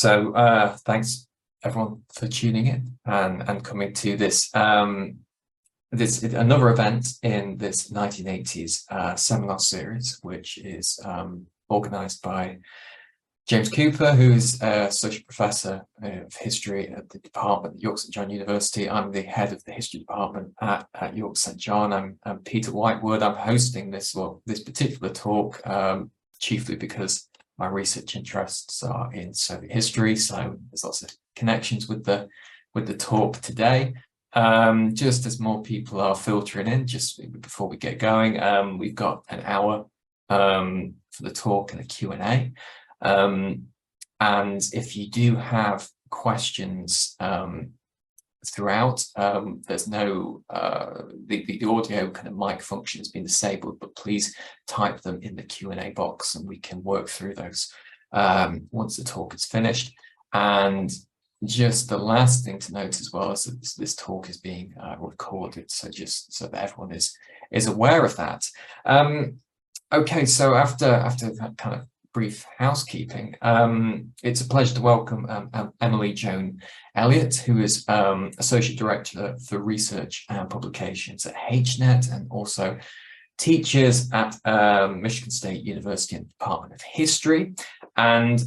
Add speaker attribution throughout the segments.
Speaker 1: Thanks everyone for tuning in and coming to this another event in this 1980s seminar series, which is organized by James Cooper, who's Associate Professor of History at the department at York St John University. I'm the head of the History Department at York St John. I'm Peter Whitewood. I'm hosting this particular talk chiefly because my research interests are in Soviet history, so there's lots of connections with the talk today. Just as more people are filtering in, just before we get going, we've got an hour for the talk and a Q&A. And if you do have questions throughout, there's no the audio kind of mic function has been disabled, but please type them in the Q&A box and we can work through those once the talk is finished. And just the last thing to note as well is that this talk is being recorded, so just so that everyone is aware of that. Okay, so after that kind of brief housekeeping, it's a pleasure to welcome Emily Joan Elliott, who is Associate Director for Research and Publications at HNet, and also teaches at Michigan State University in the Department of History. And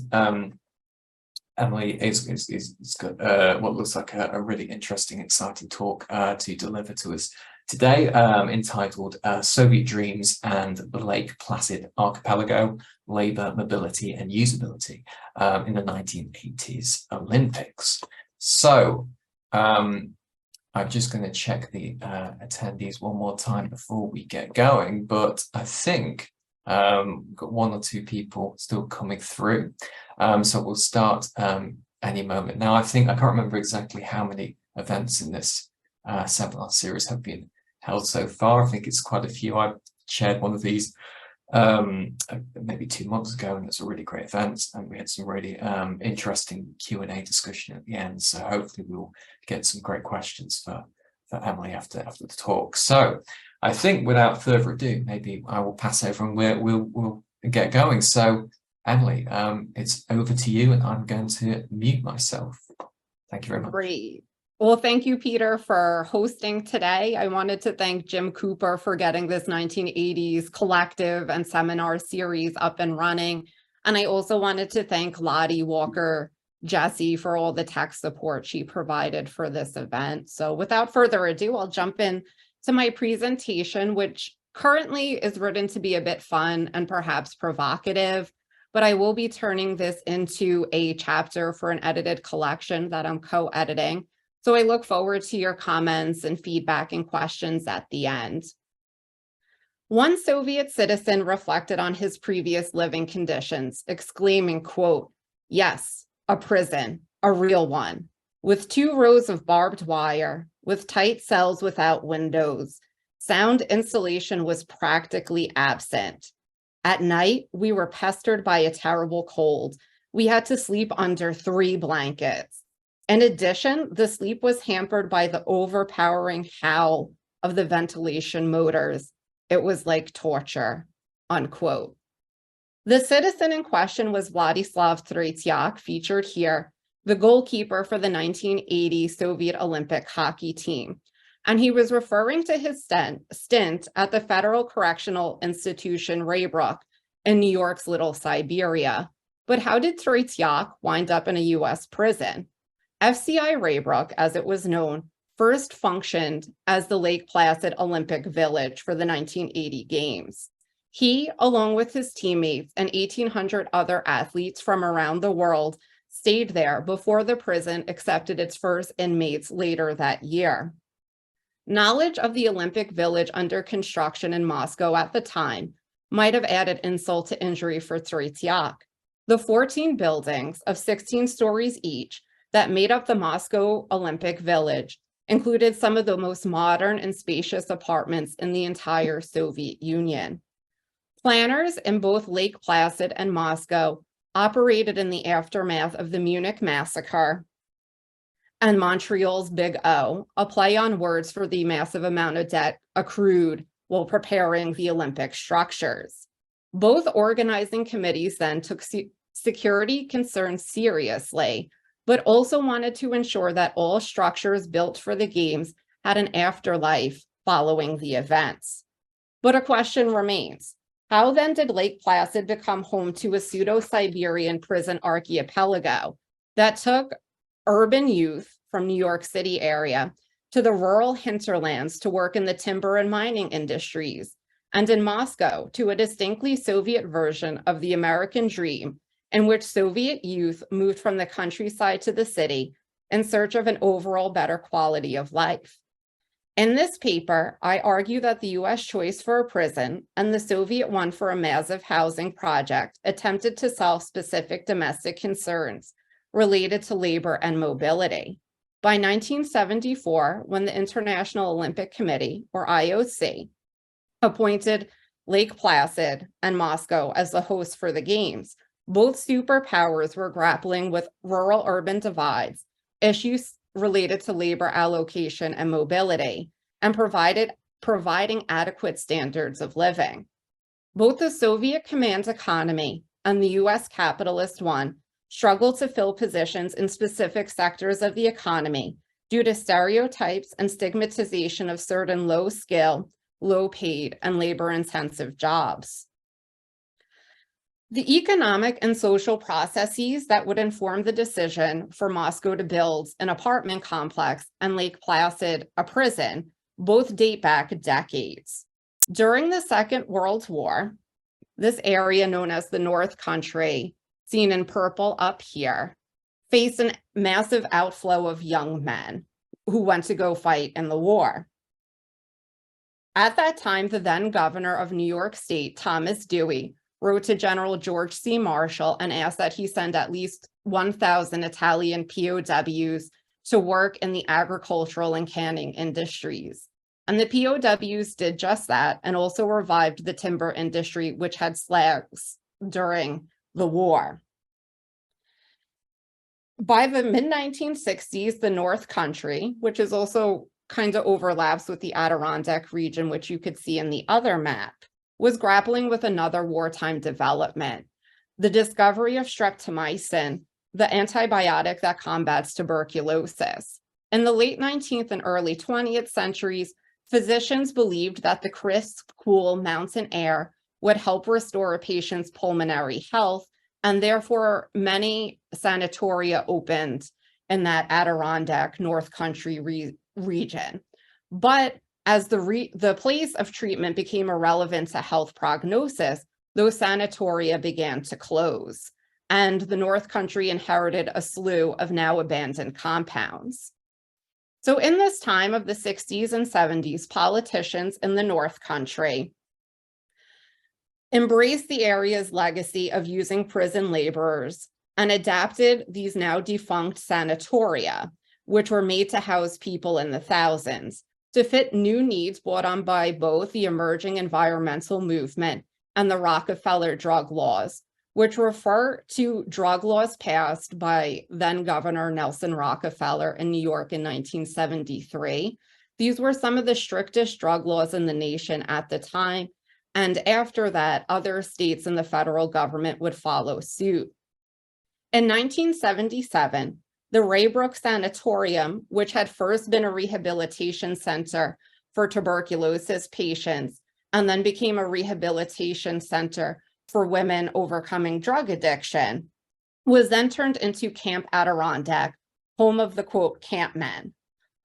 Speaker 1: Emily is got what looks like a really interesting, exciting talk to deliver to us today, entitled Soviet Dreams and the Lake Placid Archipelago, Labor, Mobility and Usability in the 1980s Olympics. So I'm just going to check the attendees one more time before we get going, but I think we've got one or two people still coming through. So we'll start any moment. Now, I can't remember exactly how many events in this seminar series have been held so far. I think it's quite a few. I chaired one of these maybe 2 months ago, and it's a really great event, and we had some really interesting Q&A discussion at the end. So hopefully we'll get some great questions for Emily after the talk. So I think without further ado, maybe I will pass over and we'll get going. So Emily, it's over to you, and I'm going to mute myself. Thank you very much.
Speaker 2: Great. Well, thank you, Peter, for hosting today. I wanted to thank Jim Cooper for getting this 1980s collective and seminar series up and running. And I also wanted to thank Lottie Walker Jesse for all the tech support she provided for this event. So without further ado, I'll jump in to my presentation, which currently is written to be a bit fun and perhaps provocative, but I will be turning this into a chapter for an edited collection that I'm co-editing. So I look forward to your comments and feedback and questions at the end. One Soviet citizen reflected on his previous living conditions, exclaiming, quote, "Yes, a prison, a real one, with 2 rows of barbed wire, with tight cells without windows. Sound insulation was practically absent. At night, we were pestered by a terrible cold. We had to sleep under 3 blankets. In addition, the sleep was hampered by the overpowering howl of the ventilation motors. It was like torture," unquote. The citizen in question was Vladislav Tretiak, featured here, the goalkeeper for the 1980 Soviet Olympic hockey team. And he was referring to his stint at the Federal Correctional Institution Raybrook in New York's Little Siberia. But how did Tretiak wind up in a US prison? FCI Raybrook, as it was known, first functioned as the Lake Placid Olympic Village for the 1980 Games. He, along with his teammates and 1,800 other athletes from around the world, stayed there before the prison accepted its first inmates later that year. Knowledge of the Olympic Village under construction in Moscow at the time might have added insult to injury for Tretiak. The 14 buildings of 16 stories each that made up the Moscow Olympic Village included some of the most modern and spacious apartments in the entire Soviet Union. Planners in both Lake Placid and Moscow operated in the aftermath of the Munich massacre and Montreal's Big O, a play on words for the massive amount of debt accrued while preparing the Olympic structures. Both organizing committees then took security concerns seriously, but also wanted to ensure that all structures built for the games had an afterlife following the events. But a question remains. How then did Lake Placid become home to a pseudo-Siberian prison archipelago that took urban youth from New York City area to the rural hinterlands to work in the timber and mining industries, and in Moscow to a distinctly Soviet version of the American dream, in which Soviet youth moved from the countryside to the city in search of an overall better quality of life? In this paper, I argue that the US choice for a prison and the Soviet one for a massive housing project attempted to solve specific domestic concerns related to labor and mobility. By 1974, when the International Olympic Committee, or IOC, appointed Lake Placid and Moscow as the hosts for the Games, both superpowers were grappling with rural-urban divides, issues related to labor allocation and mobility, and providing adequate standards of living. Both the Soviet command economy and the US capitalist one struggled to fill positions in specific sectors of the economy due to stereotypes and stigmatization of certain low-skill, low-paid, and labor-intensive jobs. The economic and social processes that would inform the decision for Moscow to build an apartment complex and Lake Placid a prison both date back decades. During the Second World War, this area known as the North Country, seen in purple up here, faced a massive outflow of young men who went to go fight in the war. At that time, the then governor of New York State, Thomas Dewey, wrote to General George C. Marshall and asked that he send at least 1,000 Italian POWs to work in the agricultural and canning industries. And the POWs did just that and also revived the timber industry, which had slags during the war. By the mid-1960s, the North Country, which is also kind of overlaps with the Adirondack region, which you could see in the other map, was grappling with another wartime development, the discovery of streptomycin, the antibiotic that combats tuberculosis. In the late 19th and early 20th centuries, physicians believed that the crisp, cool mountain air would help restore a patient's pulmonary health, and therefore many sanatoria opened in that Adirondack North Country region. But as the place of treatment became irrelevant to health prognosis, those sanatoria began to close, and the North Country inherited a slew of now abandoned compounds. So in this time of the 60s and 70s, politicians in the North Country embraced the area's legacy of using prison laborers and adapted these now defunct sanatoria, which were made to house people in the thousands, to fit new needs brought on by both the emerging environmental movement and the Rockefeller drug laws, which refer to drug laws passed by then Governor Nelson Rockefeller in New York in 1973. These were some of the strictest drug laws in the nation at the time, and after that, other states and the federal government would follow suit. In 1977, the Raybrook Sanatorium, which had first been a rehabilitation center for tuberculosis patients and then became a rehabilitation center for women overcoming drug addiction, was then turned into Camp Adirondack, home of the, quote, camp men.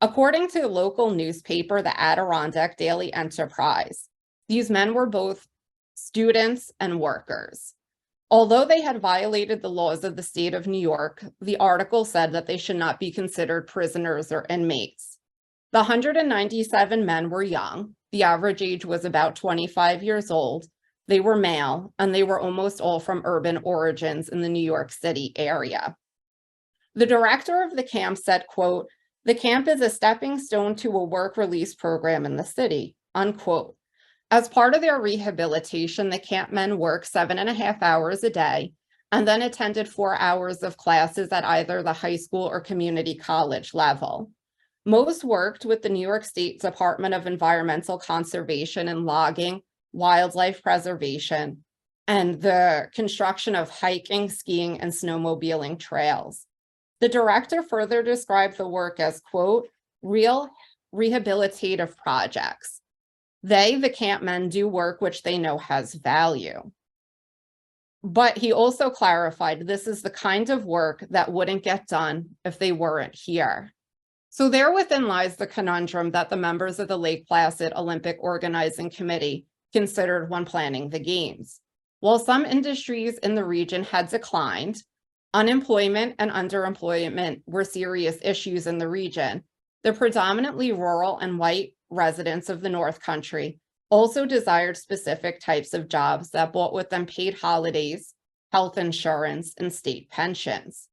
Speaker 2: According to the local newspaper, the Adirondack Daily Enterprise, these men were both students and workers. Although they had violated the laws of the state of New York, the article said that they should not be considered prisoners or inmates. The 197 men were young. The average age was about 25 years old. They were male, and they were almost all from urban origins in the New York City area. The director of the camp said, quote, "The camp is a stepping stone to a work release program in the city," unquote. As part of their rehabilitation, the camp men worked 7.5 hours a day and then attended 4 hours of classes at either the high school or community college level. Most worked with the New York State Department of Environmental Conservation and Logging, Wildlife Preservation, and the construction of hiking, skiing, and snowmobiling trails. The director further described the work as, quote, real rehabilitative projects. They, the campmen, do work which they know has value. But he also clarified this is the kind of work that wouldn't get done if they weren't here. So there within lies the conundrum that the members of the Lake Placid Olympic Organizing Committee considered when planning the Games. While some industries in the region had declined, unemployment and underemployment were serious issues in the region. The predominantly rural and white residents of the North Country also desired specific types of jobs that brought with them paid holidays, health insurance, and state pensions.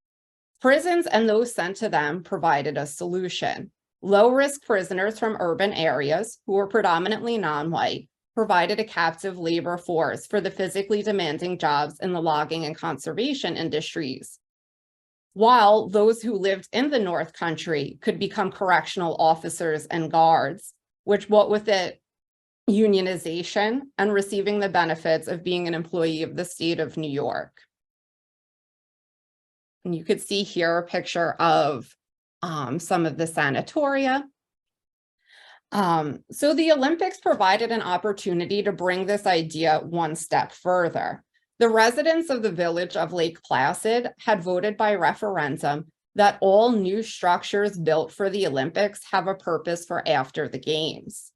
Speaker 2: Prisons and those sent to them provided a solution. Low-risk prisoners from urban areas, who were predominantly non-white, provided a captive labor force for the physically demanding jobs in the logging and conservation industries, while those who lived in the North Country could become correctional officers and guards, which brought with it unionization and receiving the benefits of being an employee of the state of New York. And you could see here a picture of some of the sanatoria. So the Olympics provided an opportunity to bring this idea one step further. The residents of the village of Lake Placid had voted by referendum that all new structures built for the Olympics have a purpose for after the Games.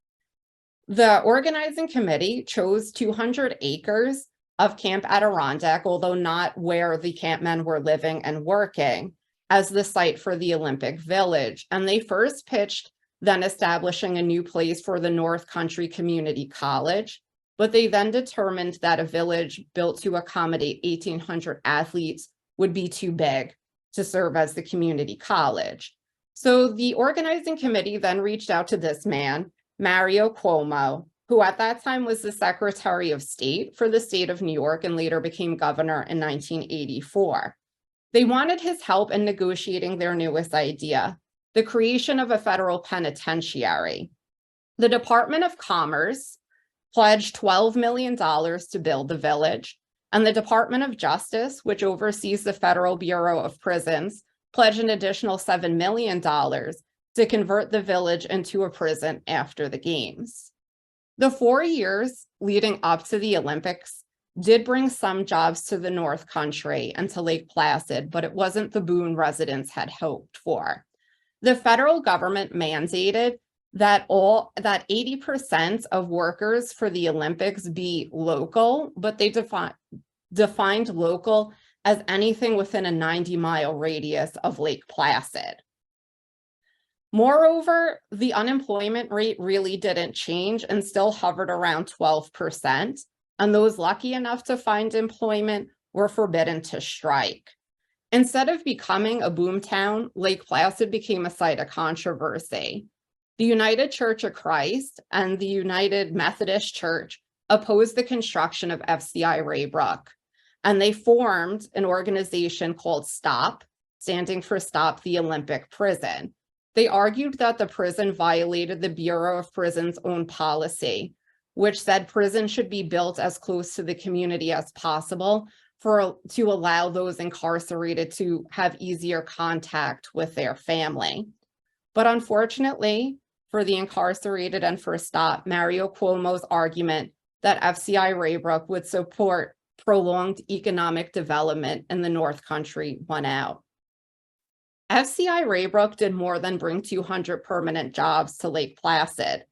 Speaker 2: The organizing committee chose 200 acres of Camp Adirondack, although not where the campmen were living and working, as the site for the Olympic Village. And they first pitched then establishing a new place for the North Country Community College, but they then determined that a village built to accommodate 1,800 athletes would be too big to serve as the community college. So the organizing committee then reached out to this man, Mario Cuomo, who at that time was the Secretary of State for the state of New York and later became governor in 1984. They wanted his help in negotiating their newest idea, the creation of a federal penitentiary. The Department of Commerce pledged $12 million to build the village, and the Department of Justice, which oversees the Federal Bureau of Prisons, pledged an additional $7 million to convert the village into a prison after the Games. The 4 years leading up to the Olympics did bring some jobs to the North Country and to Lake Placid, but it wasn't the boon residents had hoped for. The federal government mandated that 80% of workers for the Olympics be local, but they defined local as anything within a 90-mile radius of Lake Placid. Moreover, the unemployment rate really didn't change and still hovered around 12%, and those lucky enough to find employment were forbidden to strike. Instead of becoming a boomtown, Lake Placid became a site of controversy. The United Church of Christ and the United Methodist Church opposed the construction of FCI Raybrook, and they formed an organization called STOP, standing for Stop the Olympic Prison. They argued that the prison violated the Bureau of Prisons' own policy, which said prison should be built as close to the community as possible to allow those incarcerated to have easier contact with their family. But unfortunately, for the incarcerated and for STOP, Mario Cuomo's argument that FCI Raybrook would support prolonged economic development in the North Country won out. FCI Raybrook did more than bring 200 permanent jobs to Lake Placid,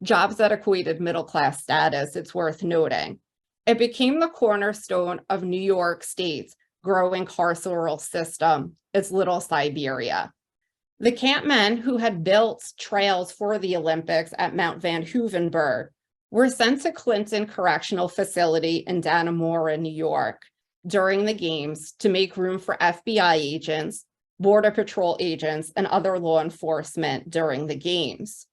Speaker 2: jobs that equated middle-class status, it's worth noting. It became the cornerstone of New York State's growing carceral system, its Little Siberia. The campmen who had built trails for the Olympics at Mount Van Hoevenberg were sent to Clinton Correctional Facility in Dannemora, New York, during the Games to make room for FBI agents, Border Patrol agents, and other law enforcement during the Games.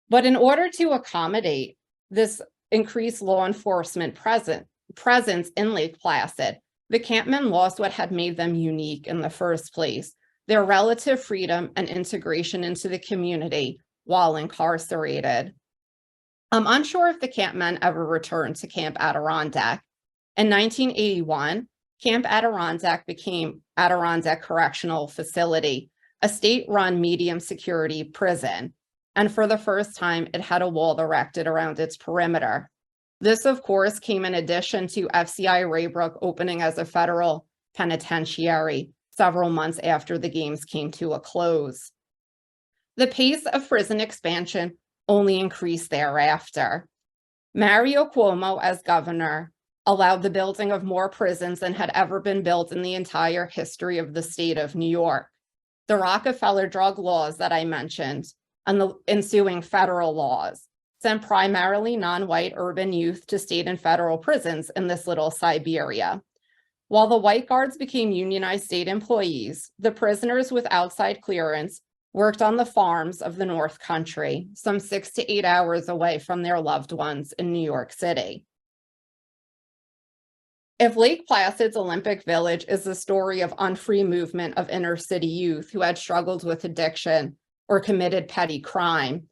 Speaker 2: But in order to accommodate this increased law enforcement presence in Lake Placid, the campmen lost what had made them unique in the first place, their relative freedom and integration into the community while incarcerated. I'm unsure if the campmen ever returned to Camp Adirondack. In 1981, Camp Adirondack became Adirondack Correctional Facility, a state-run medium security prison. And for the first time, it had a wall erected around its perimeter. This, of course, came in addition to FCI Raybrook opening as a federal penitentiary several months after the games came to a close. The pace of prison expansion only increased thereafter. Mario Cuomo, as governor, allowed the building of more prisons than had ever been built in the entire history of the state of New York. The Rockefeller drug laws that I mentioned and the ensuing federal laws sent primarily non-white urban youth to state and federal prisons in this little Siberia. While the white guards became unionized state employees, the prisoners with outside clearance worked on the farms of the North Country, some 6 to 8 hours away from their loved ones in New York City. If Lake Placid's Olympic Village is the story of unfree movement of inner city youth who had struggled with addiction or committed petty crime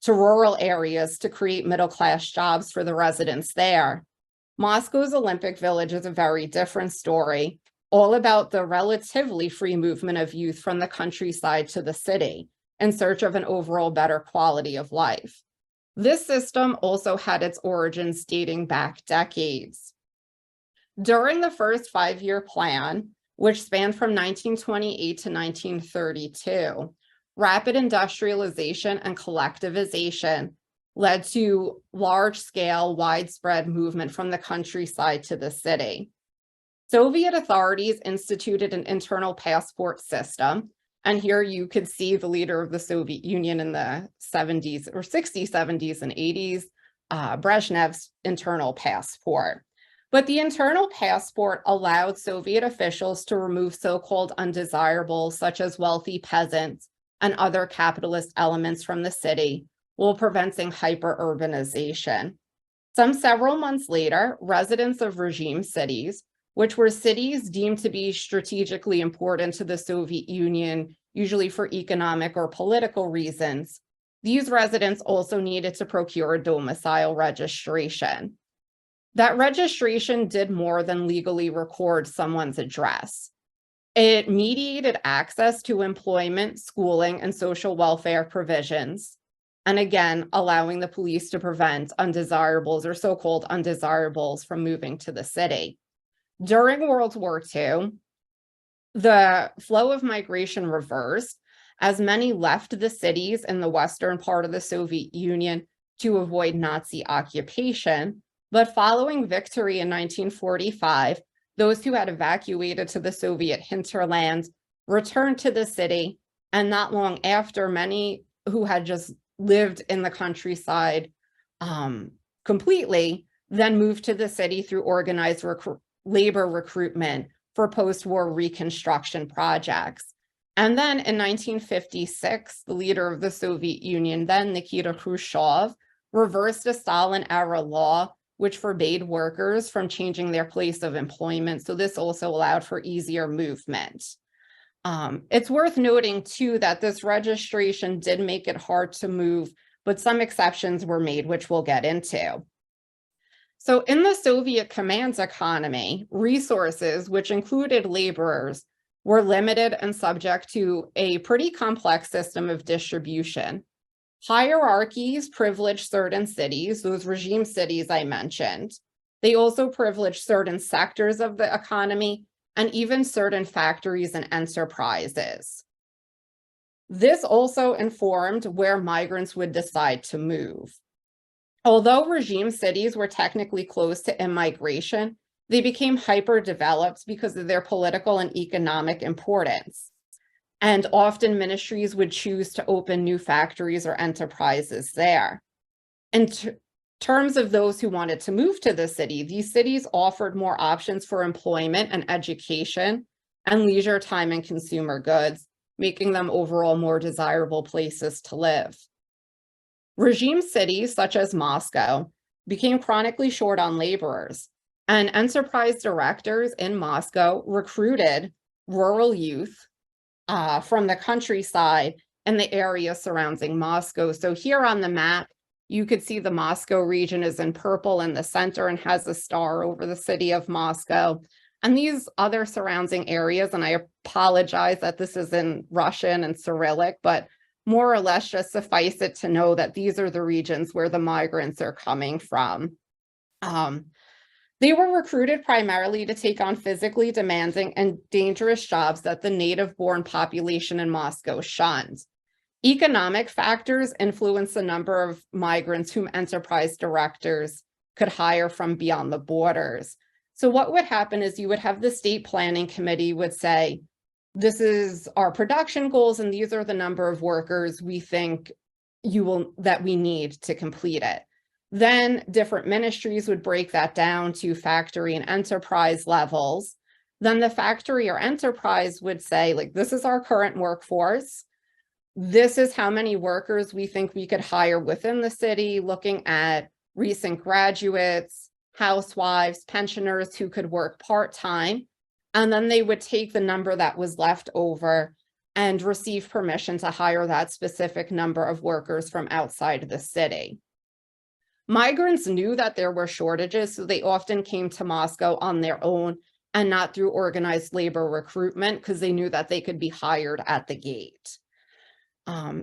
Speaker 2: to rural areas to create middle-class jobs for the residents there, Moscow's Olympic Village is a very different story, all about the relatively free movement of youth from the countryside to the city in search of an overall better quality of life. This system also had its origins dating back decades. During the first 5-year plan, which spanned from 1928 to 1932, rapid industrialization and collectivization led to large-scale, widespread movement from the countryside to the city. Soviet authorities instituted an internal passport system, and here you could see the leader of the Soviet Union in the 70s or 60s, 70s, and 80s, Brezhnev's internal passport. But the internal passport allowed Soviet officials to remove so-called undesirables, such as wealthy peasants and other capitalist elements from the city, while preventing hyper-urbanization. Several months later, residents of regime cities, which were cities deemed to be strategically important to the Soviet Union, usually for economic or political reasons, these residents also needed to procure a domicile registration. That registration did more than legally record someone's address. It mediated access to employment, schooling, and social welfare provisions, and again, allowing the police to prevent undesirables or so-called undesirables from moving to the city. During World War II, the flow of migration reversed as many left the cities in the western part of the Soviet Union to avoid Nazi occupation. But following victory in 1945, those who had evacuated to the Soviet hinterland returned to the city, and not long after, many who had just lived in the countryside completely then moved to the city through organized labor recruitment for post-war reconstruction projects. And then in 1956, the leader of the Soviet Union, then Nikita Khrushchev, reversed a Stalin-era law which forbade workers from changing their place of employment. So this also allowed for easier movement. It's worth noting too that this registration did make it hard to move, but some exceptions were made, which we'll get into. So in the Soviet command economy, resources, which included laborers, were limited and subject to a pretty complex system of distribution. Hierarchies privileged certain cities, those regime cities I mentioned. They also privileged certain sectors of the economy and even certain factories and enterprises. This also informed where migrants would decide to move. Although regime cities were technically closed to immigration, they became hyper-developed because of their political and economic importance. And often ministries would choose to open new factories or enterprises there. In terms of those who wanted to move to the city, these cities offered more options for employment and education and leisure time and consumer goods, making them overall more desirable places to live. Regime cities, such as Moscow, became chronically short on laborers, and enterprise directors in Moscow recruited rural youth from the countryside and the area surrounding Moscow. So here on the map, You could see the Moscow region is in purple in the center and has a star over the city of Moscow. And these other surrounding areas, and I apologize that this is in Russian and Cyrillic, but more or less just suffice it to know that these are the regions where the migrants are coming from. They were recruited primarily to take on physically demanding and dangerous jobs that the native-born population in Moscow shunned. Economic factors influence the number of migrants whom enterprise directors could hire from beyond the borders. So what would happen is you would have the state planning committee would say, this is our production goals, and these are the number of workers we think that we need to complete it. Then different ministries would break that down to factory and enterprise levels. Then the factory or enterprise would say, like, this is our current workforce. This is how many workers we think we could hire within the city, looking at recent graduates, housewives, pensioners who could work part-time. And then they would take the number that was left over and receive permission to hire that specific number of workers from outside the city. Migrants knew that there were shortages, so they often came to Moscow on their own and not through organized labor recruitment, because they knew that they could be hired at the gate.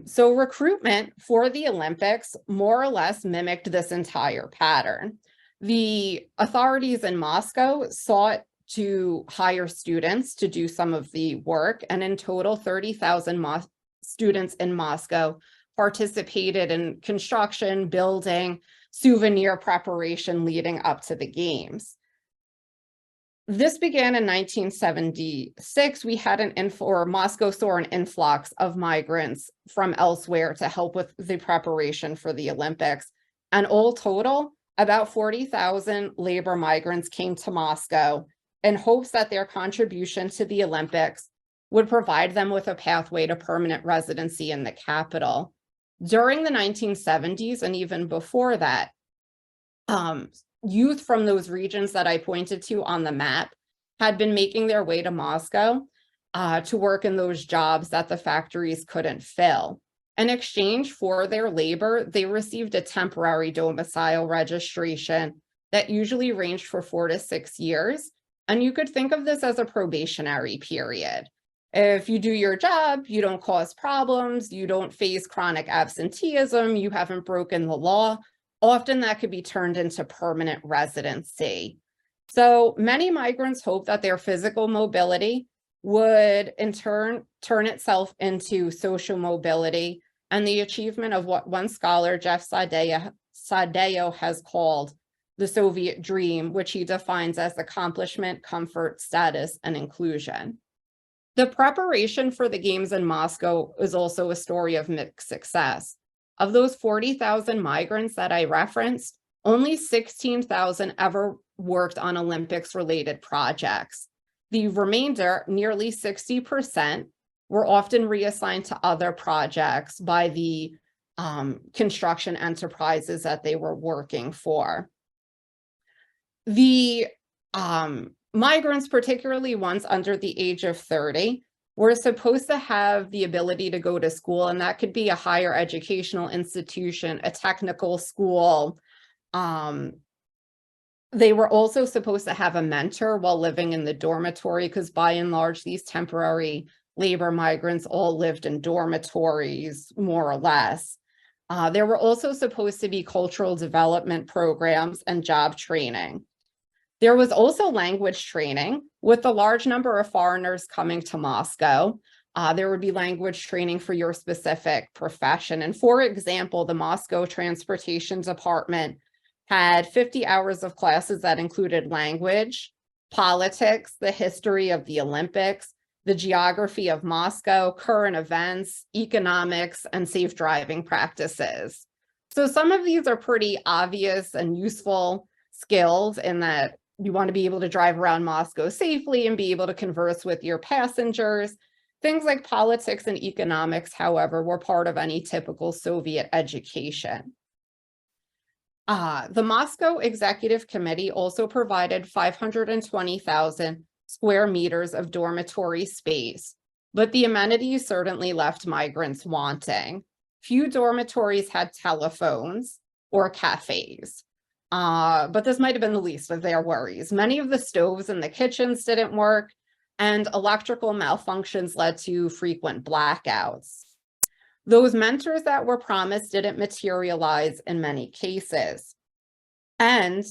Speaker 2: So recruitment for the Olympics more or less mimicked this entire pattern. The authorities in Moscow sought to hire students to do some of the work, and in total 30,000 students in Moscow participated in construction, building, souvenir preparation leading up to the games. This began in 1976. We had Moscow saw an influx of migrants from elsewhere to help with the preparation for the Olympics. And all total, about 40,000 labor migrants came to Moscow in hopes that their contribution to the Olympics would provide them with a pathway to permanent residency in the capital. During the 1970s and even before that, youth from those regions that I pointed to on the map had been making their way to Moscow to work in those jobs that the factories couldn't fill. In exchange for their labor, they received a temporary domicile registration that usually ranged for 4 to 6 years. And you could think of this as a probationary period. If you do your job, you don't cause problems, you don't face chronic absenteeism, you haven't broken the law, often that could be turned into permanent residency. So many migrants hope that their physical mobility would in turn turn itself into social mobility and the achievement of what one scholar, Jeff Sadeo, has called the Soviet dream, which he defines as accomplishment, comfort, status, and inclusion. The preparation for the games in Moscow is also a story of mixed success. Of those 40,000 migrants that I referenced, only 16,000 ever worked on Olympics-related projects. The remainder, nearly 60%, were often reassigned to other projects by the construction enterprises that they were working for. The migrants, particularly ones under the age of 30, were supposed to have the ability to go to school, and that could be a higher educational institution, a technical school. They were also supposed to have a mentor while living in the dormitory, because by and large, these temporary labor migrants all lived in dormitories, more or less. There were also supposed to be cultural development programs and job training. There was also language training. With the large number of foreigners coming to Moscow, there would be language training for your specific profession. And for example, the Moscow Transportation Department had 50 hours of classes that included language, politics, the history of the Olympics, the geography of Moscow, current events, economics, and safe driving practices. So some of these are pretty obvious and useful skills in that you want to be able to drive around Moscow safely and be able to converse with your passengers. Things like politics and economics, however, were part of any typical Soviet education. The Moscow Executive Committee also provided 520,000 square meters of dormitory space, but the amenities certainly left migrants wanting. Few dormitories had telephones. or cafes. But this might have been the least of their worries. Many of the stoves in the kitchens didn't work, and electrical malfunctions led to frequent blackouts. Those mentors that were promised didn't materialize in many cases. And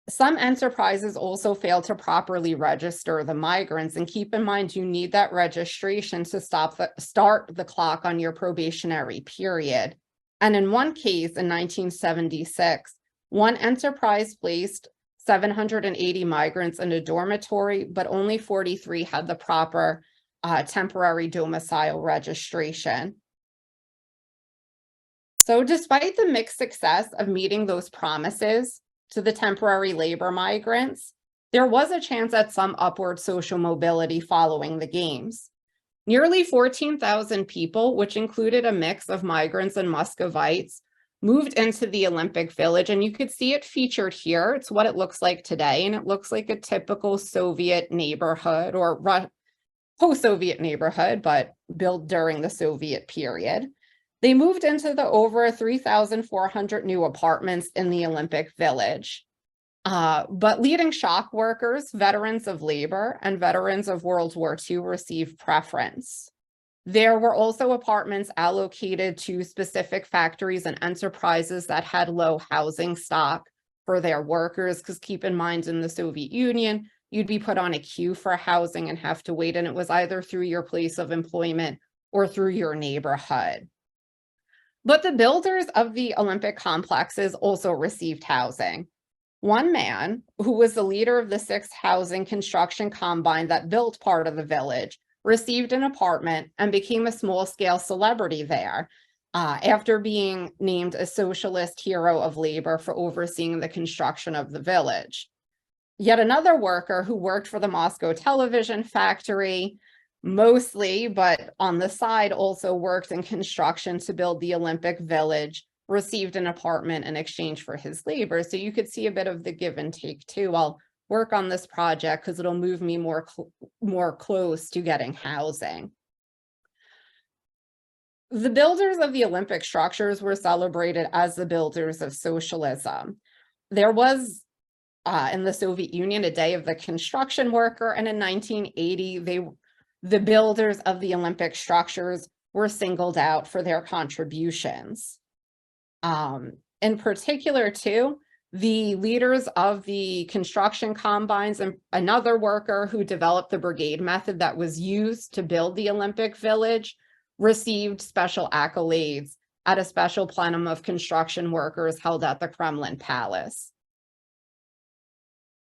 Speaker 2: some enterprises also failed to properly register the migrants. And keep in mind, you need that registration to start the clock on your probationary period. And in one case in 1976, one enterprise placed 780 migrants in a dormitory, but only 43 had the proper temporary domicile registration. So despite the mixed success of meeting those promises to the temporary labor migrants, there was a chance at some upward social mobility following the games. Nearly 14,000 people, which included a mix of migrants and Muscovites, moved into the Olympic Village, and you could see it featured here. It's what it looks like today, and it looks like a typical Soviet neighborhood or post-Soviet neighborhood, but built during the Soviet period. They moved into the over 3,400 new apartments in the Olympic Village. But leading shock workers, veterans of labor, and veterans of World War II received preference. There were also apartments allocated to specific factories and enterprises that had low housing stock for their workers, because keep in mind, in the Soviet Union, you'd be put on a queue for housing and have to wait, and it was either through your place of employment or through your neighborhood. But the builders of the Olympic complexes also received housing. One man, who was the leader of the 6th Housing Construction Combine that built part of the village, received an apartment and became a small-scale celebrity there after being named a socialist hero of labor for overseeing the construction of the village. Yet another worker who worked for the Moscow television factory, mostly, but on the side also worked in construction to build the Olympic Village, received an apartment in exchange for his labor. So you could see a bit of the give and take too. I'll work on this project because it'll move me more close to getting housing. The builders of the Olympic structures were celebrated as the builders of socialism. There was in the Soviet Union a Day of the Construction Worker, and in 1980, the builders of the Olympic structures were singled out for their contributions. In particular, too, the leaders of the construction combines and another worker who developed the brigade method that was used to build the Olympic Village received special accolades at a special plenum of construction workers held at the Kremlin Palace.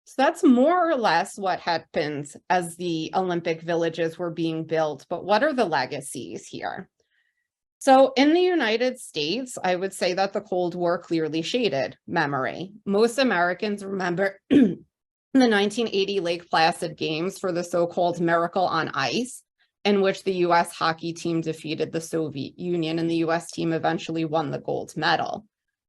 Speaker 2: So that's more or less what happened as the Olympic villages were being built, but what are the legacies here? So in the United States, I would say that the Cold War clearly shaded memory. Most Americans remember the 1980 Lake Placid Games for the so-called Miracle on Ice, in which the US hockey team defeated the Soviet Union, and the US team eventually won the gold medal.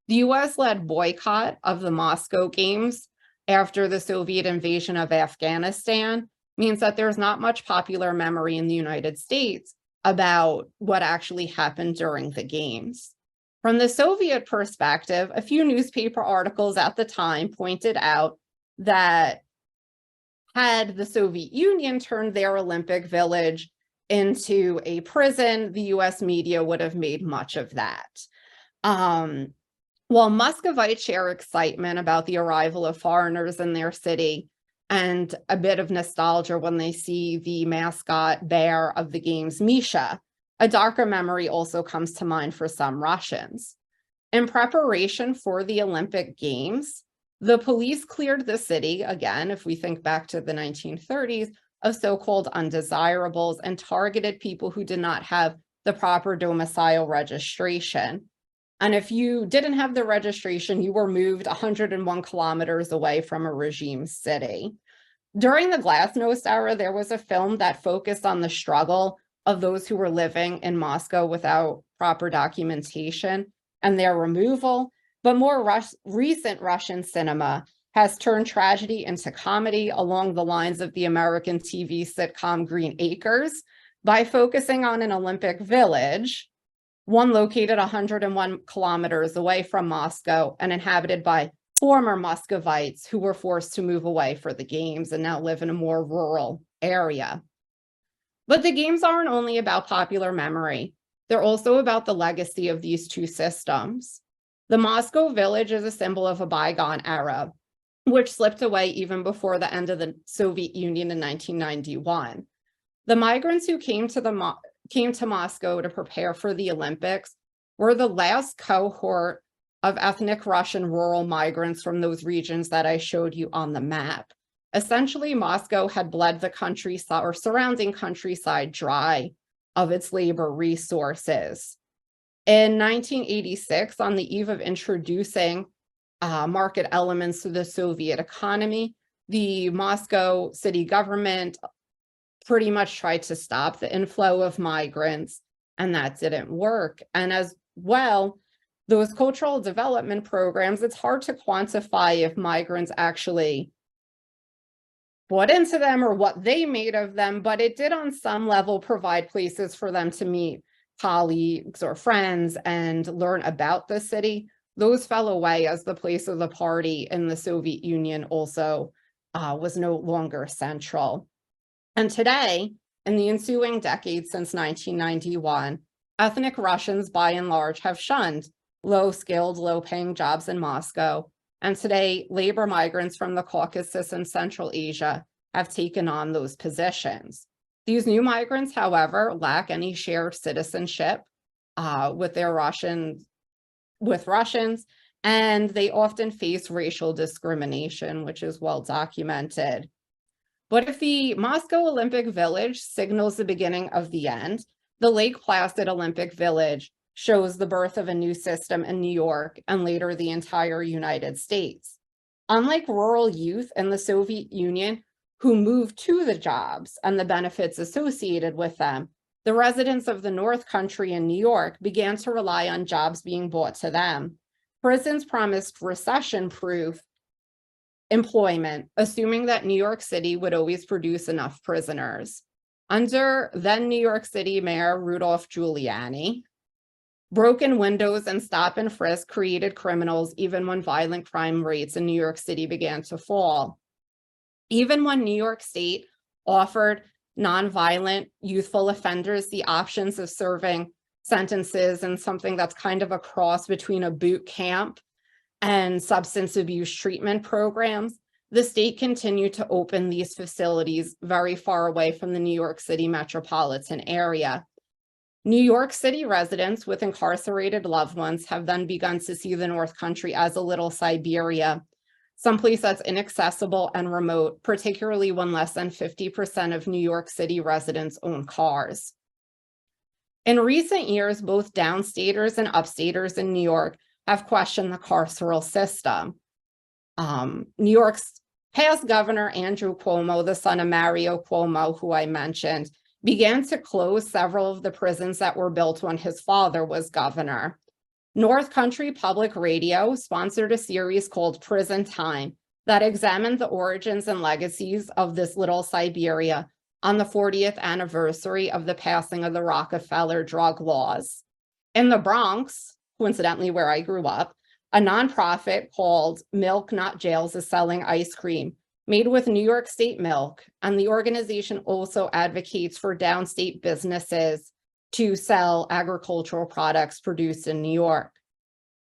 Speaker 2: The US led boycott of the Moscow Games after the Soviet invasion of Afghanistan means that there's not much popular memory in the United States about what actually happened during the games. From the Soviet perspective, a few newspaper articles at the time pointed out that had the Soviet Union turned their Olympic Village into a prison, the US media would have made much of that. While Muscovites share excitement about the arrival of foreigners in their city and a bit of nostalgia when they see the mascot bear of the games, Misha, a darker memory also comes to mind for some Russians. In preparation for the Olympic Games, the police cleared the city, again, if we think back to the 1930s, of so-called undesirables and targeted people who did not have the proper domicile registration. And if you didn't have the registration, you were moved 101 kilometers away from a regime city. During the Glasnost era, there was a film that focused on the struggle of those who were living in Moscow without proper documentation and their removal. But more recent Russian cinema has turned tragedy into comedy along the lines of the American TV sitcom Green Acres by focusing on an Olympic Village one located 101 kilometers away from Moscow and inhabited by former Muscovites who were forced to move away for the games and now live in a more rural area. But the games aren't only about popular memory. They're also about the legacy of these two systems. The Moscow Village is a symbol of a bygone era, which slipped away even before the end of the Soviet Union in 1991. The migrants who came to Moscow to prepare for the Olympics were the last cohort of ethnic Russian rural migrants from those regions that I showed you on the map. Essentially, Moscow had bled the countryside or surrounding countryside dry of its labor resources. In 1986, on the eve of introducing market elements to the Soviet economy, the Moscow city government pretty much tried to stop the inflow of migrants, and that didn't work. And as well, those cultural development programs, it's hard to quantify if migrants actually bought into them or what they made of them, but it did on some level provide places for them to meet colleagues or friends and learn about the city. Those fell away as the place of the party in the Soviet Union also was no longer central. And today, in the ensuing decades since 1991, ethnic Russians by and large have shunned low-skilled, low-paying jobs in Moscow. And today, labor migrants from the Caucasus and Central Asia have taken on those positions. These new migrants, however, lack any shared citizenship with Russians, and they often face racial discrimination, which is well documented. But if the Moscow Olympic Village signals the beginning of the end, the Lake Placid Olympic Village shows the birth of a new system in New York and later the entire United States. Unlike rural youth in the Soviet Union who moved to the jobs and the benefits associated with them, the residents of the North Country in New York began to rely on jobs being brought to them. Prisons promised recession-proof employment, assuming that New York City would always produce enough prisoners. Under then New York City Mayor Rudolph Giuliani, broken windows and stop and frisk created criminals even when violent crime rates in New York City began to fall. Even when New York State offered nonviolent youthful offenders the options of serving sentences in something that's kind of a cross between a boot camp and substance abuse treatment programs, the state continued to open these facilities very far away from the New York City metropolitan area. New York City residents with incarcerated loved ones have then begun to see the North Country as a little Siberia, someplace that's inaccessible and remote, particularly when less than 50% of New York City residents own cars. In recent years, both downstaters and upstaters in New York have questioned the carceral system. New York's past governor, Andrew Cuomo, the son of Mario Cuomo, who I mentioned, began to close several of the prisons that were built when his father was governor. North Country Public Radio sponsored a series called Prison Time that examined the origins and legacies of this little Siberia on the 40th anniversary of the passing of the Rockefeller drug laws. In the Bronx, coincidentally where I grew up, a nonprofit called Milk Not Jails is selling ice cream made with New York State milk, and the organization also advocates for downstate businesses to sell agricultural products produced in New York.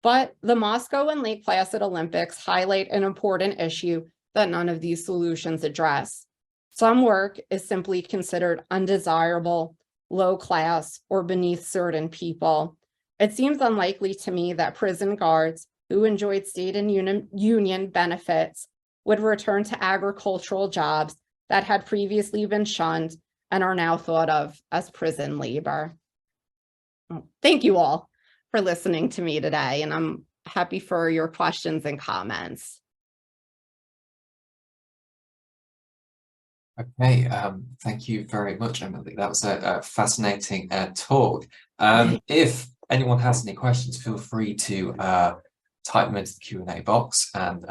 Speaker 2: But the Moscow and Lake Placid Olympics highlight an important issue that none of these solutions address. Some work is simply considered undesirable, low class, or beneath certain people. It seems unlikely to me that prison guards who enjoyed state and union benefits would return to agricultural jobs that had previously been shunned and are now thought of as prison labor. Thank you all for listening to me today, and I'm happy for your questions and comments.
Speaker 1: Okay, thank you very much, Emily. That was a fascinating talk. If anyone has any questions, feel free to type them into the Q&A box, and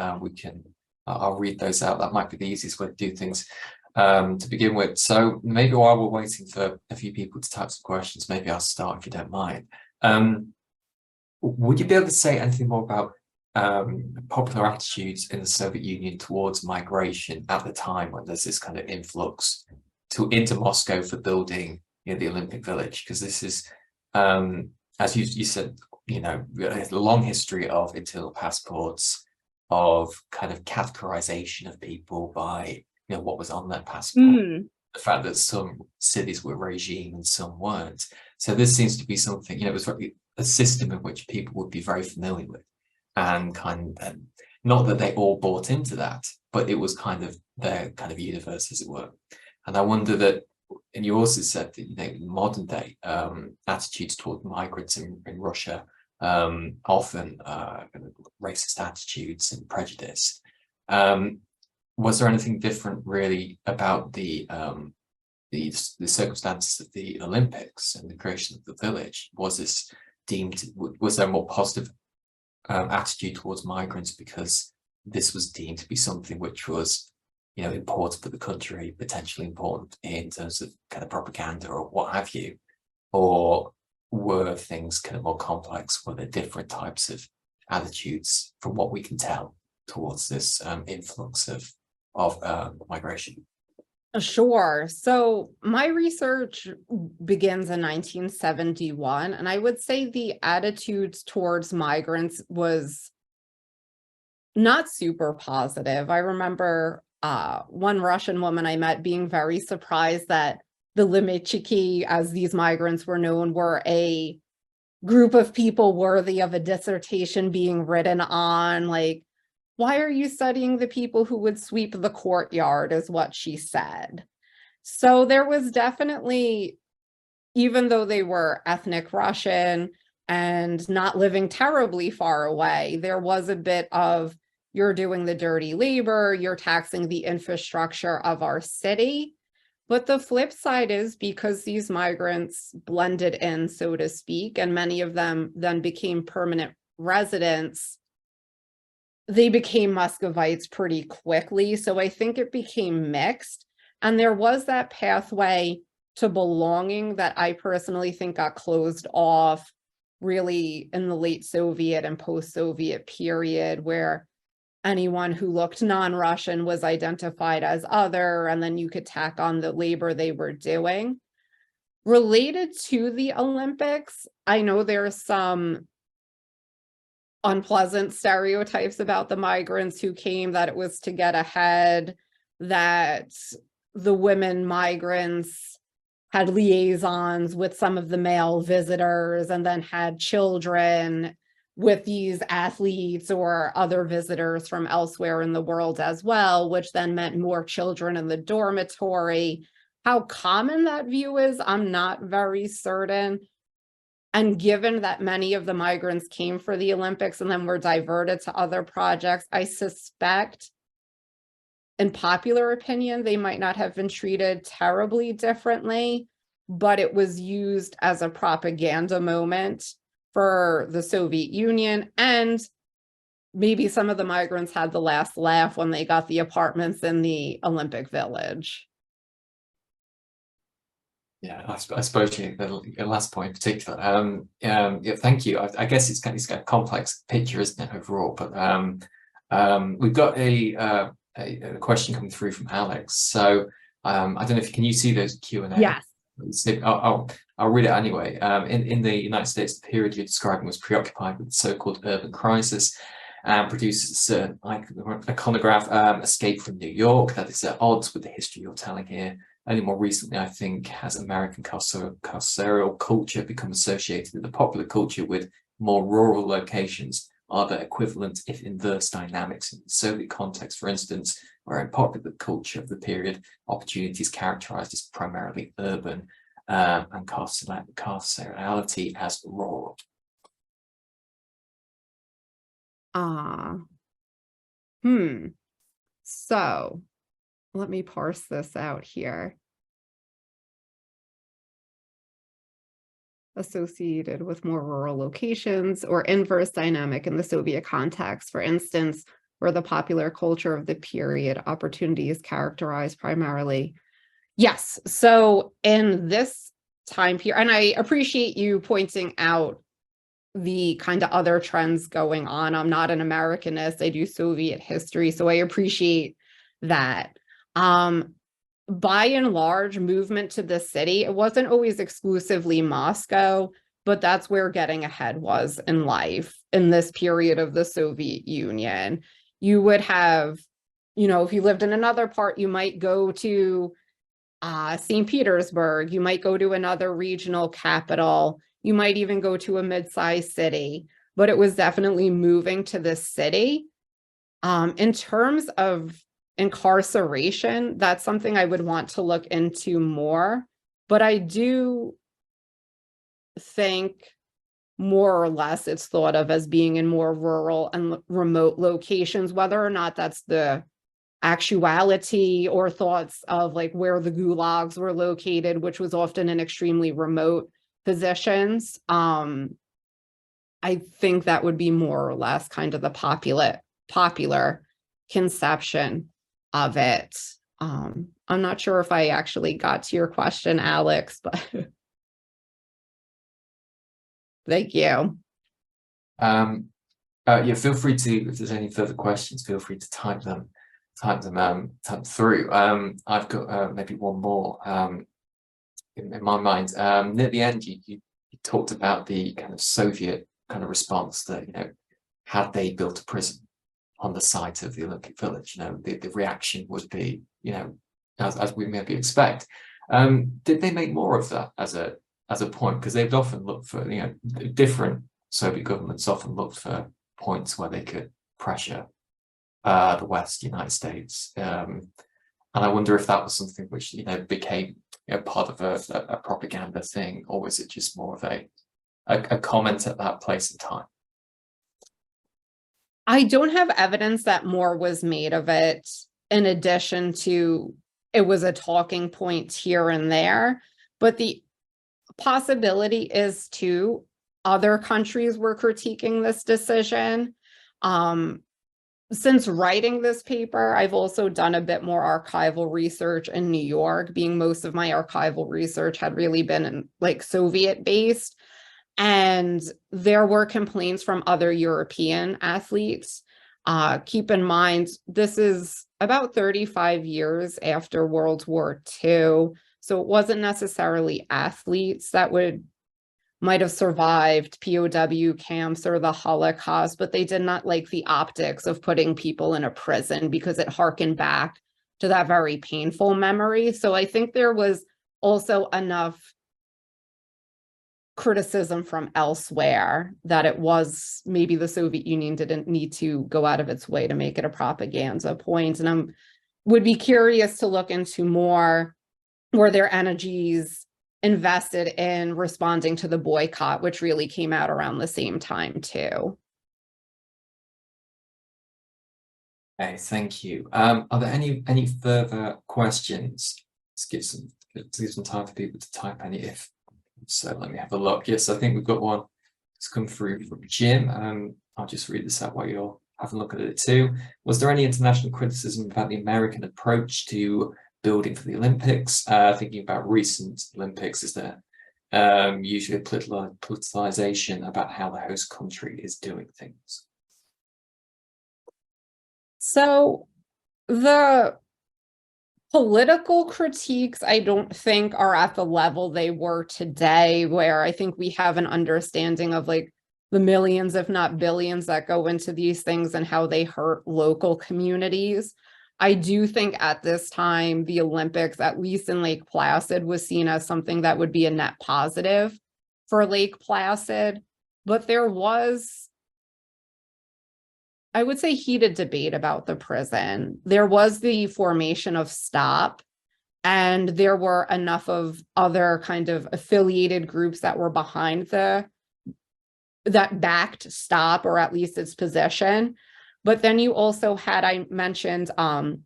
Speaker 1: I'll read those out. That might be the easiest way to do things to begin with. So maybe while we're waiting for a few people to type some questions, maybe I'll start if you don't mind. Would you be able to say anything more about popular attitudes in the Soviet Union towards migration at the time when there's this kind of influx into Moscow for building, the Olympic Village? Because this is, as you said, a long history of internal passports, of kind of categorization of people by what was on their passport. The fact that some cities were regime and some weren't. So this seems to be something, it was a system in which people would be very familiar with, and not that they all bought into that, but it was kind of their kind of universe, as it were. And I wonder that, and you also said that modern day attitudes toward migrants in Russia, often racist attitudes and prejudice. Was there anything different really about the circumstances of the Olympics and the creation of the village? Was there a more positive attitude towards migrants because this was deemed to be something which was important for the country, potentially important in terms of kind of propaganda or what have you? Or were things kind of more complex? Were there different types of attitudes, from what we can tell, towards this influx of migration?
Speaker 2: Sure. So my research begins in 1971, and I would say the attitudes towards migrants was not super positive. I remember one Russian woman I met being very surprised that the LEGACIES, as these migrants were known, were a group of people worthy of a dissertation being written on. Like, why are you studying the people who would sweep the courtyard, is what she said. So there was definitely, even though they were ethnic Russian and not living terribly far away, there was a bit of, you're doing the dirty labor, you're taxing the infrastructure of our city. But the flip side is, because these migrants blended in, so to speak, and many of them then became permanent residents, they became Muscovites pretty quickly. So I think it became mixed. And there was that pathway to belonging that I personally think got closed off really in the late Soviet and post-Soviet period, where anyone who looked non-Russian was identified as other, and then you could tack on the labor they were doing. Related to the Olympics, I know there's some unpleasant stereotypes about the migrants who came, that it was to get ahead, that the women migrants had liaisons with some of the male visitors and then had children with these athletes or other visitors from elsewhere in the world as well, which then meant more children in the dormitory. How common that view is, I'm not very certain. And given that many of the migrants came for the Olympics and then were diverted to other projects, I suspect, in popular opinion, they might not have been treated terribly differently, but it was used as a propaganda moment for the Soviet Union. And maybe some of the migrants had the last laugh when they got the apartments in the Olympic Village.
Speaker 1: Yeah, I suppose the last point in particular. Yeah, thank you. I guess it's got a complex picture, isn't it, overall? But we've got a question coming through from Alex. So I don't know if can you see those Q&A?
Speaker 2: Yes.
Speaker 1: I'll read it anyway. In the United States, the period you're describing was preoccupied with the so-called urban crisis and produces a certain iconograph, Escape from New York, that is at odds with the history you're telling here. Only more recently, I think, has American carceral culture become associated with the popular culture with more rural locations. Are there equivalent, if inverse, dynamics in the Soviet context, for instance, where in popular culture of the period, opportunities characterized as primarily urban and carcerality as rural?
Speaker 2: So let me parse this out here. Associated with more rural locations, or inverse dynamic in the Soviet context, for instance, where the popular culture of the period, opportunity is characterized primarily. Yes, so in this time period, and I appreciate you pointing out the kind of other trends going on. I'm not an Americanist. I do Soviet history, so I appreciate that. By and large, movement to the city, it wasn't always exclusively Moscow, but that's where getting ahead was in life in this period of the Soviet Union. You would have, if you lived in another part, you might go to St. Petersburg, you might go to another regional capital, you might even go to a mid-sized city, but it was definitely moving to the city. In terms of incarceration, that's something I would want to look into more, but I do think more or less it's thought of as being in more rural and remote locations, whether or not that's the actuality or thoughts of like where the gulags were located, which was often in extremely remote positions. I think that would be more or less kind of the popular conception of it. I'm not sure if I actually got to your question, Alex, but thank you.
Speaker 1: Yeah, feel free to, if there's any further questions, feel free to type them through. I've got maybe one more in my mind. Near the end, you talked about the kind of Soviet kind of response that, had they built a prison on the site of the Olympic Village, the reaction would be, as we maybe expect. Did they make more of that as a point? Because they've often looked for, different Soviet governments often looked for points where they could pressure the West, United States, and I wonder if that was something which became part of a propaganda thing, or was it just more of a comment at that place and time?
Speaker 2: I don't have evidence that more was made of it, in addition to it was a talking point here and there, but the possibility is too, other countries were critiquing this decision. Since writing this paper, I've also done a bit more archival research in New York, being most of my archival research had really been Soviet based. And there were complaints from other European athletes. Keep in mind, this is about 35 years after World War II. So it wasn't necessarily athletes that might have survived POW camps or the Holocaust, but they did not like the optics of putting people in a prison because it harkened back to that very painful memory. So I think there was also enough criticism from elsewhere that it was maybe the Soviet Union didn't need to go out of its way to make it a propaganda point. And I would be curious to look into more, were their energies invested in responding to the boycott, which really came out around the same time too.
Speaker 1: Okay, thank you. Are there any further questions? Let's give some time for people to type any if. So let me have a look. Yes, I think we've got one that's come through from Jim. I'll just read this out while you're having a look at it too. Was there any international criticism about the American approach to building for the Olympics? Thinking about recent Olympics, is there usually a politicization about how the host country is doing things?
Speaker 2: So the political critiques, I don't think are at the level they were today, where I think we have an understanding of the millions, if not billions, that go into these things and how they hurt local communities. I do think at this time, the Olympics, at least in Lake Placid, was seen as something that would be a net positive for Lake Placid. But there was, I would say, heated debate about the prison. There was the formation of STOP, and there were enough of other kind of affiliated groups that were behind that backed STOP, or at least its position. But then you also had, I mentioned, the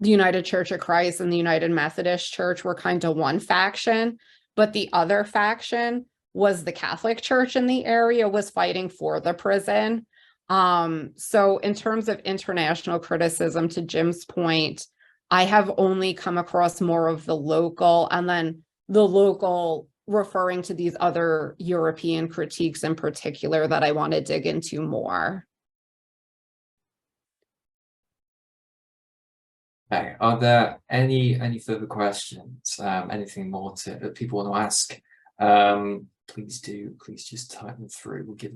Speaker 2: United Church of Christ and the United Methodist Church were kind of one faction, but the other faction was the Catholic Church in the area was fighting for the prison. So in terms of international criticism, to Jim's point, I have only come across more of the local, and then the local referring to these other European critiques in particular that I want to dig into more.
Speaker 1: Okay, are there any further questions? Anything more that people want to ask? Please just type them through. We'll give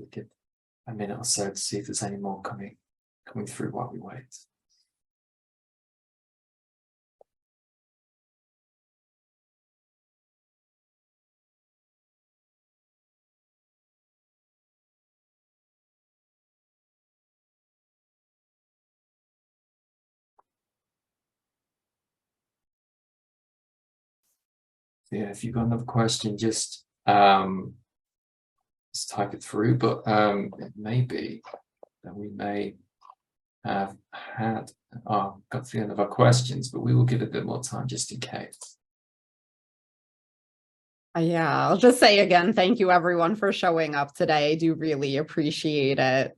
Speaker 1: a minute or so to see if there's any more coming through while we wait. Yeah, if you've got another question, just type it through. But it may be that we may have got to the end of our questions, but we will give it a bit more time just in case.
Speaker 2: Yeah, I'll just say again, thank you everyone for showing up today. I do really appreciate it.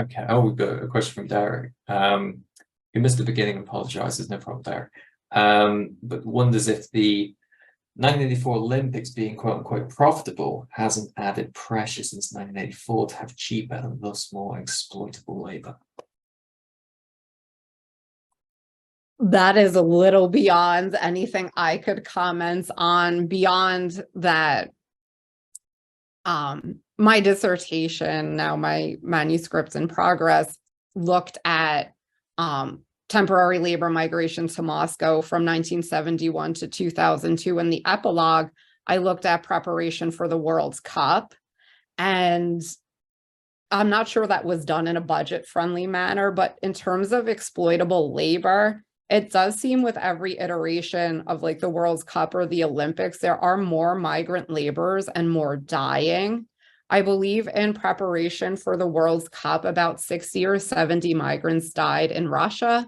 Speaker 1: Okay, we've got a question from Derek. We missed the beginning, apologizes, no problem, Derek. But wonders if the 1984 Olympics being quote unquote profitable hasn't added pressure since 1984 to have cheaper and thus more exploitable labor.
Speaker 2: That is a little beyond anything I could comment on. Beyond that, my dissertation, now my manuscript's in progress, looked at temporary labor migration to Moscow from 1971 to 2002. In the epilogue, I looked at preparation for the World Cup, and I'm not sure that was done in a budget-friendly manner, but in terms of exploitable labor, it does seem with every iteration of like the World Cup or the Olympics, there are more migrant laborers and more dying. I believe in preparation for the World Cup, about 60 or 70 migrants died in Russia.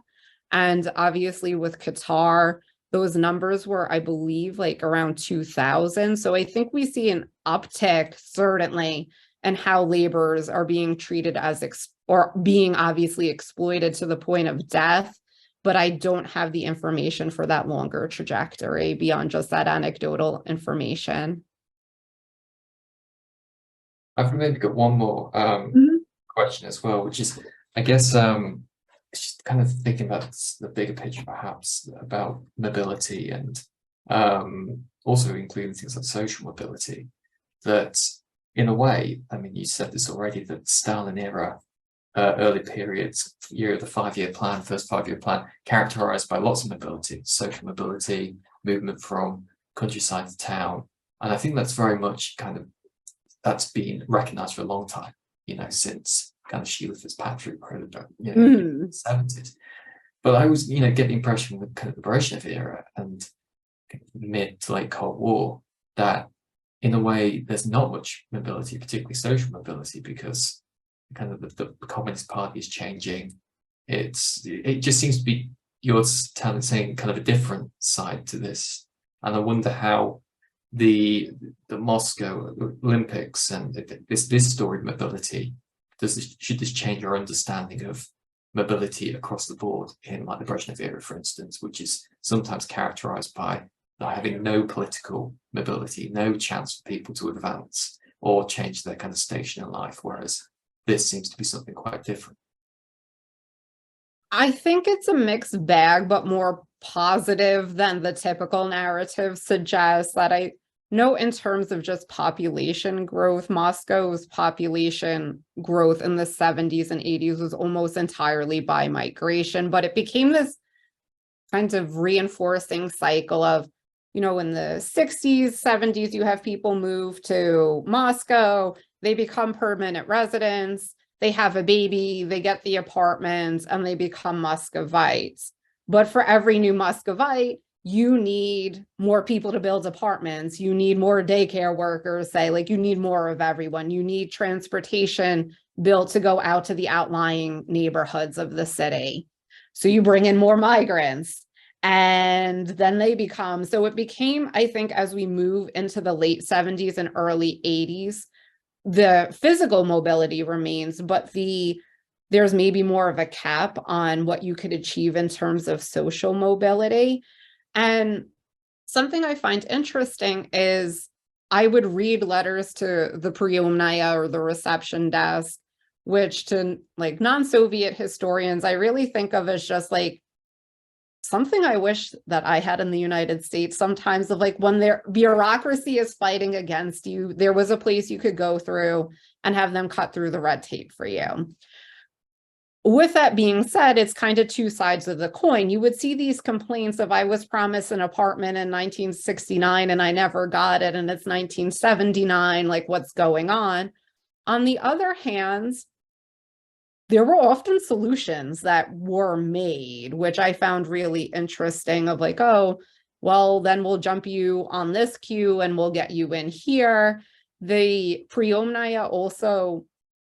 Speaker 2: And obviously with Qatar, those numbers were, I believe, like around 2,000. So I think we see an uptick, certainly, in how laborers are being treated as, or being obviously exploited to the point of death. But I don't have the information for that longer trajectory beyond just that anecdotal information.
Speaker 1: I've maybe got one more question as well, which is, I guess, just kind of thinking about the bigger picture, perhaps, about mobility and also including things like social mobility, that in a way, I mean, you said this already, that Stalin era, early periods, year of the 5-year plan, first 5-year plan, characterized by lots of mobility, social mobility, movement from countryside to town. And I think that's very much kind of, that's been recognized for a long time, you know, since kind of Sheila Fitzpatrick, you know, 70s. But I was, you know, get the impression with kind of the Brezhnev era and mid to late Cold War that in a way there's not much mobility, particularly social mobility, because kind of the Communist Party is changing. It just seems to be, you're saying kind of a different side to this. And I wonder how the Moscow Olympics and this story of mobility, should this change our understanding of mobility across the board in like the Brezhnev era, for instance, which is sometimes characterized by having no political mobility, no chance for people to advance or change their kind of station in life, whereas this seems to be something quite different.
Speaker 2: I think it's a mixed bag, but more positive than the typical narrative suggests. That I know in terms of just population growth, Moscow's population growth in the 70s and 80s was almost entirely by migration, but it became this kind of reinforcing cycle of, you know, in the 60s, 70s, you have people move to Moscow, they become permanent residents, they have a baby, they get the apartments, and they become Muscovites. But for every new Muscovite, you need more people to build apartments, you need more daycare workers, say, like you need more of everyone, you need transportation built to go out to the outlying neighborhoods of the city. So you bring in more migrants. And then they become, so it became, I think, as we move into the late 70s and early 80s, the physical mobility remains, but there's maybe more of a cap on what you could achieve in terms of social mobility. And something I find interesting is I would read letters to the Priomnaya or the reception desk, which to like non-Soviet historians, I really think of as just like something I wish that I had in the United States sometimes, of like when their bureaucracy is fighting against you, there was a place you could go through and have them cut through the red tape for you. With that being said, it's kind of two sides of the coin. You would see these complaints of I was promised an apartment in 1969 and I never got it, and it's 1979, like what's going on? On the other hand, there were often solutions that were made, which I found really interesting, of like, oh, well, then we'll jump you on this queue and we'll get you in here. The Priomnaya also,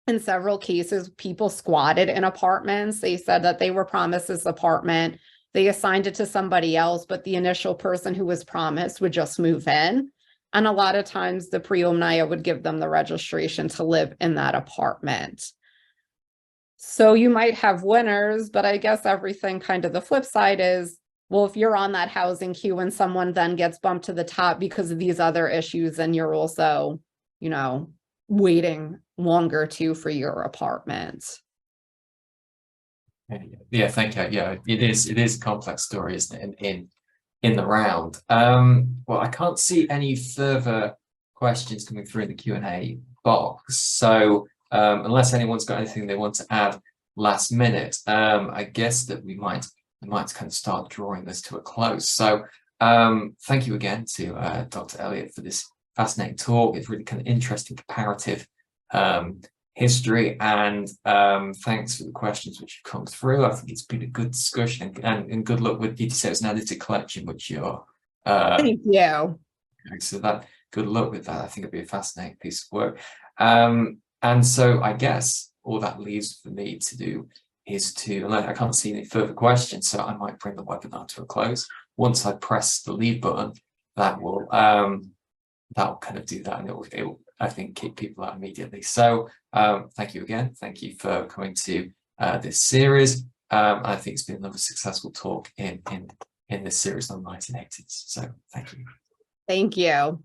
Speaker 2: in several cases, people squatted in apartments. They said that they were promised this apartment. They assigned it to somebody else, but the initial person who was promised would just move in. And a lot of times the Priomnaya would give them the registration to live in that apartment. So you might have winners, but I guess everything kind of the flip side is, well, if you're on that housing queue and someone then gets bumped to the top because of these other issues, and you're also, you know, waiting longer too for your apartment.
Speaker 1: Yeah, thank you. Yeah, it is a complex story, isn't it, in the round. Well, I can't see any further questions coming through in the Q&A box. So unless anyone's got anything they want to add last minute, I guess that we might kind of start drawing this to a close. So thank you again to Dr. Elliott for this fascinating talk. It's really kind of interesting comparative history, and thanks for the questions which have come through. I think it's been a good discussion, and good luck with, did you say it's an edited collection which you're
Speaker 2: Thank you.
Speaker 1: So that, good luck with that. I think it'd be a fascinating piece of work. And so I guess all that leaves for me to do is to, I can't see any further questions, so I might bring the webinar to a close. Once I press the leave button, that'll kind of do that, and it will I think kick people out immediately. So thank you again. Thank you for coming to this series. I think it's been another successful talk in this series on 1980s. So thank you.
Speaker 2: Thank you.